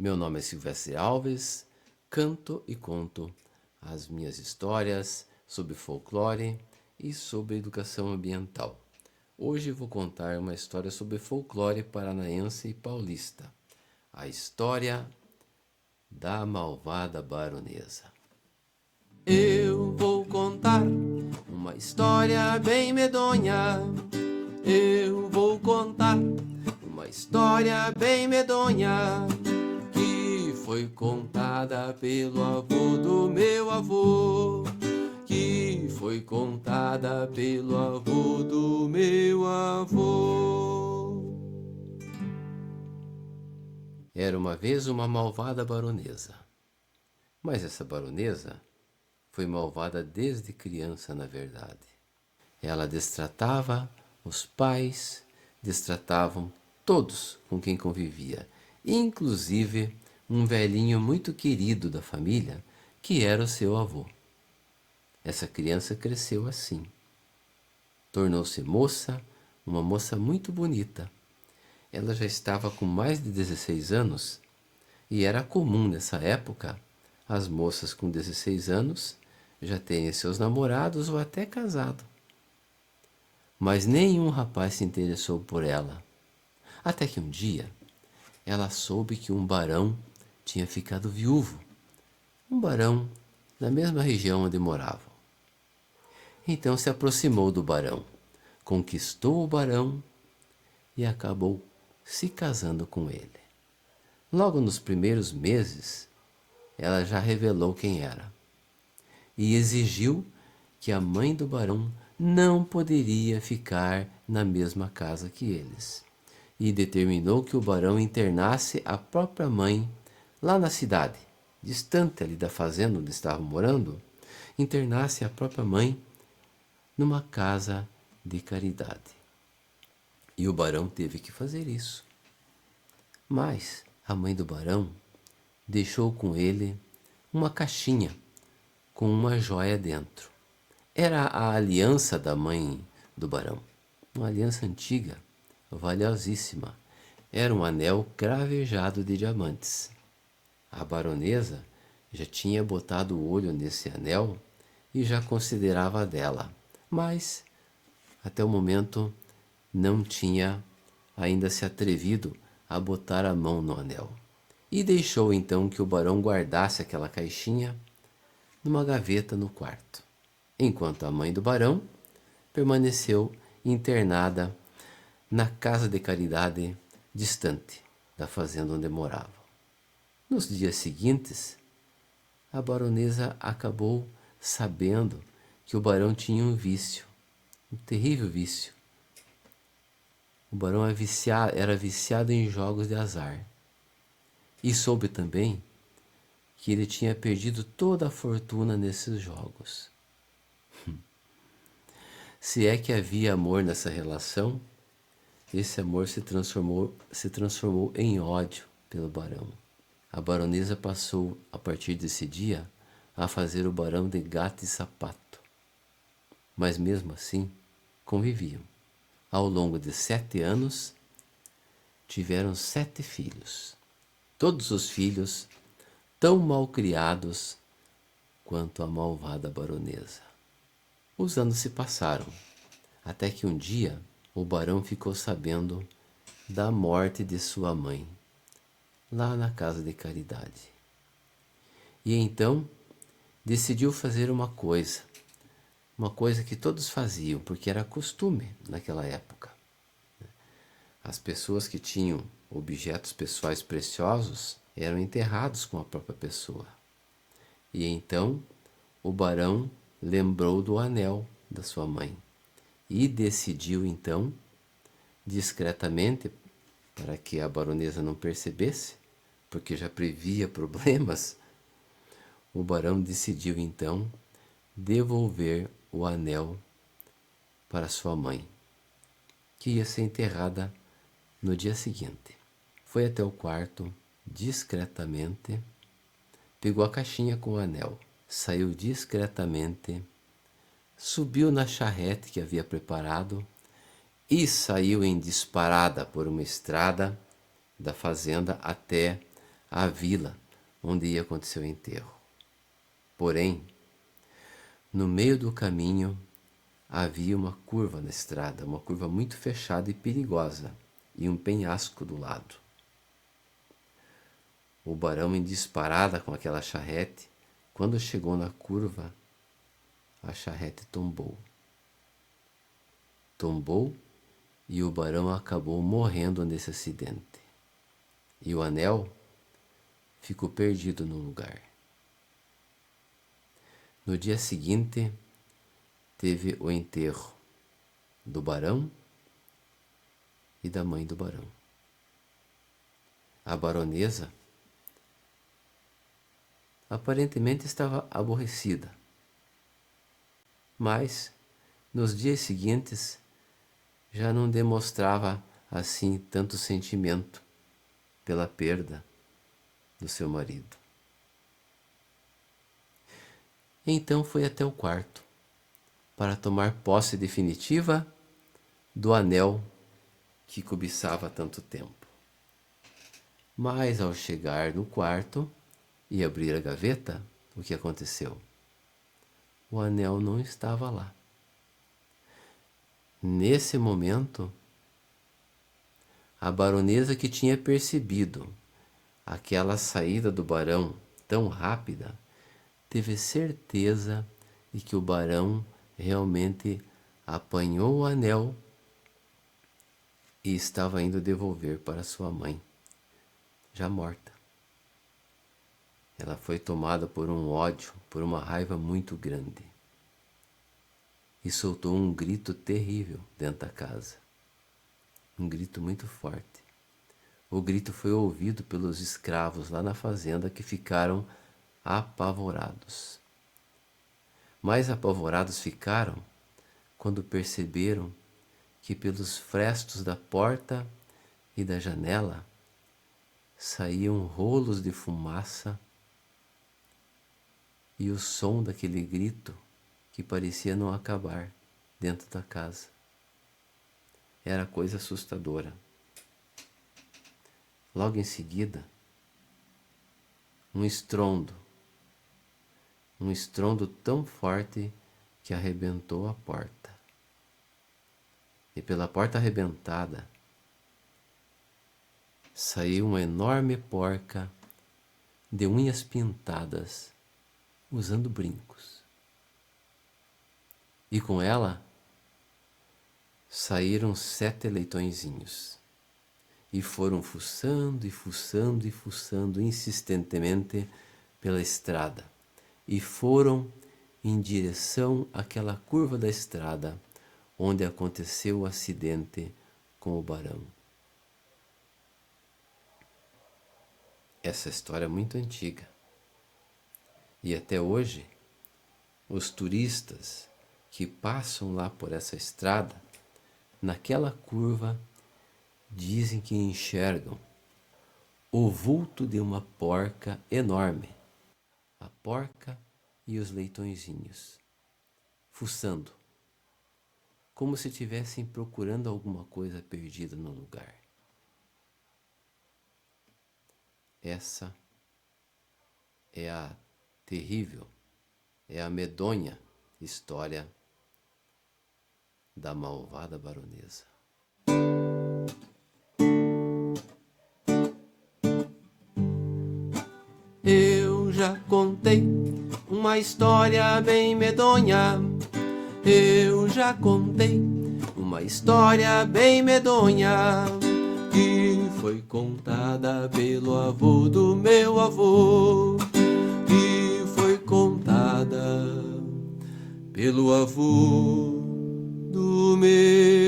Meu nome é Silvestre Alves, canto e conto as minhas histórias sobre folclore e sobre educação ambiental. Hoje vou contar uma história sobre folclore paranaense e paulista, a história da malvada baronesa. Eu vou contar uma história bem medonha. Eu vou contar uma história bem medonha que foi contada pelo avô do meu avô. Que foi contada pelo avô do meu avô. Era uma vez uma malvada baronesa. Mas essa baronesa foi malvada desde criança, na verdade. Ela destratava os pais, destratavam todos com quem convivia, inclusive um velhinho muito querido da família, que era o seu avô. Essa criança cresceu assim. Tornou-se moça, uma moça muito bonita. Ela já estava com mais de 16 anos e era comum nessa época as moças com 16 anos já terem seus namorados ou até casado. Mas nenhum rapaz se interessou por ela. Até que um dia ela soube que um barão tinha ficado viúvo. Um barão na mesma região onde moravam. Então se aproximou do barão, conquistou o barão e acabou se casando com ele. Logo nos primeiros meses, ela já revelou quem era e exigiu que a mãe do barão não poderia ficar na mesma casa que eles, e determinou que o barão internasse a própria mãe lá na cidade, distante ali da fazenda onde estavam morando, internasse a própria mãe numa casa de caridade. E o barão teve que fazer isso. Mas a mãe do barão deixou com ele uma caixinha com uma joia dentro. Era a aliança da mãe do barão, uma aliança antiga, valiosíssima. Era um anel cravejado de diamantes. A baronesa já tinha botado o olho nesse anel e já considerava dela, mas até o momento não tinha ainda se atrevido a botar a mão no anel. E deixou então que o barão guardasse aquela caixinha numa gaveta no quarto, enquanto a mãe do barão permaneceu internada na casa de caridade distante da fazenda onde moravam. Nos dias seguintes, a baronesa acabou sabendo que o barão tinha um vício, um terrível vício. O barão era viciado em jogos de azar. E soube também que ele tinha perdido toda a fortuna nesses jogos. Se é que havia amor nessa relação, esse amor se transformou em ódio pelo barão. A baronesa passou, a partir desse dia, a fazer o barão de gato e sapato. Mas mesmo assim, conviviam. Ao longo de 7 anos, tiveram 7 filhos. Todos os filhos tão mal criados quanto a malvada baronesa. Os anos se passaram, até que um dia o barão ficou sabendo da morte de sua mãe, lá na casa de caridade. E então decidiu fazer uma coisa que todos faziam, porque era costume naquela época. As pessoas que tinham objetos pessoais preciosos eram enterrados com a própria pessoa. E então o barão lembrou do anel da sua mãe e decidiu então, discretamente, para que a baronesa não percebesse, porque já previa problemas, o barão decidiu então devolver o anel para sua mãe, que ia ser enterrada no dia seguinte. Foi até o quarto, discretamente, pegou a caixinha com o anel, saiu discretamente, subiu na charrete que havia preparado e saiu em disparada por uma estrada da fazenda até à vila onde ia acontecer o enterro. Porém, no meio do caminho havia uma curva na estrada, uma curva muito fechada e perigosa, e um penhasco do lado. O barão, em disparada com aquela charrete, quando chegou na curva, a charrete tombou. Tombou e o barão acabou morrendo nesse acidente. E o anel ficou perdido no lugar. No dia seguinte, teve o enterro do barão e da mãe do barão. A baronesa aparentemente estava aborrecida, mas nos dias seguintes já não demonstrava assim tanto sentimento pela perda do seu marido. Então foi até o quarto para tomar posse definitiva do anel que cobiçava há tanto tempo. Mas ao chegar no quarto e abrir a gaveta, o que aconteceu? O anel não estava lá. Nesse momento, a baronesa, que tinha percebido aquela saída do barão tão rápida, teve certeza de que o barão realmente apanhou o anel e estava indo devolver para sua mãe, já morta. Ela foi tomada por um ódio, por uma raiva muito grande, e soltou um grito terrível dentro da casa. Um grito muito forte. O grito foi ouvido pelos escravos lá na fazenda, que ficaram apavorados. Mais apavorados ficaram quando perceberam que pelos frestos da porta e da janela saíam rolos de fumaça e o som daquele grito que parecia não acabar dentro da casa. Era coisa assustadora. Logo em seguida, um estrondo tão forte que arrebentou a porta. E pela porta arrebentada saiu uma enorme porca de unhas pintadas, usando brincos. E com ela saíram 7 leitõezinhos. E foram fuçando e fuçando e fuçando insistentemente pela estrada. E foram em direção àquela curva da estrada onde aconteceu o acidente com o barão. Essa história é muito antiga. E até hoje, os turistas que passam lá por essa estrada, naquela curva, dizem que enxergam o vulto de uma porca enorme. A porca e os leitõezinhos, fuçando, como se estivessem procurando alguma coisa perdida no lugar. Essa é a terrível, é a medonha história da malvada baronesa. Eu já contei uma história bem medonha. Eu já contei uma história bem medonha, que foi contada pelo avô do meu avô, que foi contada pelo avô do meu